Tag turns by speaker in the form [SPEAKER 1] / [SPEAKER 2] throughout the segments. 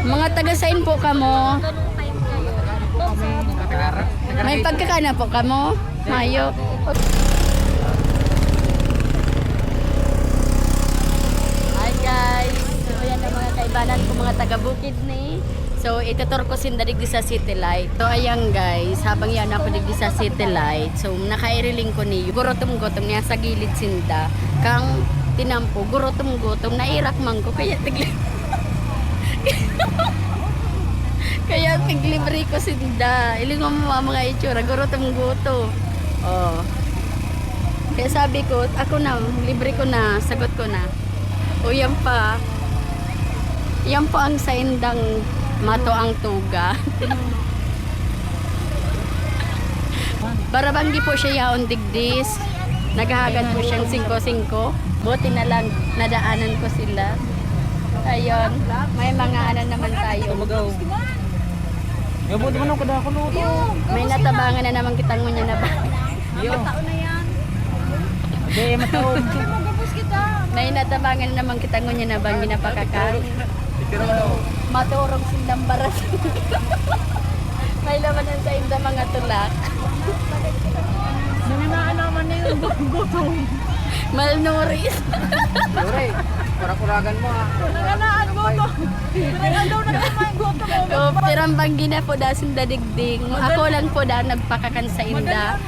[SPEAKER 1] Mga taga-sign po kamo. May pagkakana po kamo. Hayop. Hi guys. So yan ang mga kaibanan ko mga taga-Bukid ni. So itutur ko sin dadig sa City Light. So ayan guys, habang yan ako digdi sa City Light. So nakairiling ko ni gurotom-gutom niya sa gilid sinda. Kang tinampo gurotom-gutom nairak man ko kaya tigli. Kaya tiglibre ko sinda. Ilingon mo mga itsura gurotom-gutom. Oh. Kaya sabi ko, ako na, libre ko na, sagot ko na. O yan pa. Yan po ang saindang mato ang tuga. Barabanggi po siya yaon digdis. Naghahagad po siyang 5-5. Buti na lang nadaanan ko sila. Ayun, may mga ano naman tayo.
[SPEAKER 2] Ya buti man kada ko luto.
[SPEAKER 1] May natabangan na naman kitang ngunya na ba?
[SPEAKER 2] Yo. Di mataog.
[SPEAKER 1] May natabangan na naman kitang ngunya na bang ginapakakan. Maturog sindang baras. May labanan sa inda mga tulak.
[SPEAKER 2] Nanganaan naman na yung gutom.
[SPEAKER 1] Malnourished.
[SPEAKER 2] Lore, kurak-kuragan mo ha.
[SPEAKER 3] Nanganaan gutom. Nanganaan daw na yung gutom mo.
[SPEAKER 1] O, pirambang gina po da sinda digding. Ako lang po da nagpakakan sa inda.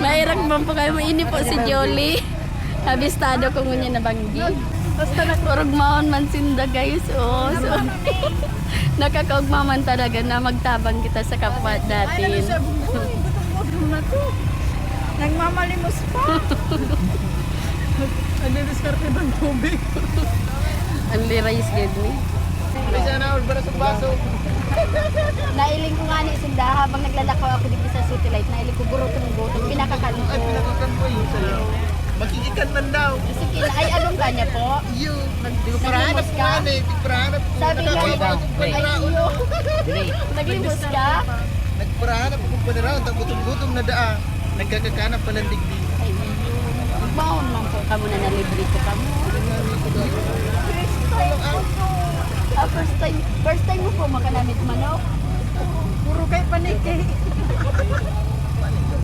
[SPEAKER 1] Mahirap mo po kayo. Ini po si Jolie. Abistado ko ngunya na banggi. Basta nagurugmaon man sinda guys. Oh, so, nakakaugmaman talaga na magtabang kita sa kapwa natin.
[SPEAKER 3] Gutom na to. Nagmamalimos pa. Nagdidiskarte ng tubig.
[SPEAKER 1] Ang lirais gid ni.
[SPEAKER 2] Bisa na ulbara sa baso.
[SPEAKER 1] Nailing ko nga ni sinda habang naglalakaw ako dito sa City Light. Nailing ko gutom pinakakan ko.
[SPEAKER 2] Ay pinakakan mo yun sa'yo. Magigikan man daw.
[SPEAKER 1] Sige, ay anong kanya po?
[SPEAKER 2] Iyo. Di ko parahanap
[SPEAKER 1] Naglimos
[SPEAKER 2] ko
[SPEAKER 1] ka?
[SPEAKER 2] ano eh. Di ko parahanap ko.
[SPEAKER 1] Sabi nga, ay iyo. Naglimos ka?
[SPEAKER 2] Nagparahanap ko paniraw. Ang gutom-gutom na daa. Nagkakakanap pa ng digdi.
[SPEAKER 1] Ay iyo. Magbaon man po kamo na nalibre ko kamo. First time mo po makanamit manok?
[SPEAKER 3] Puro kay paniki.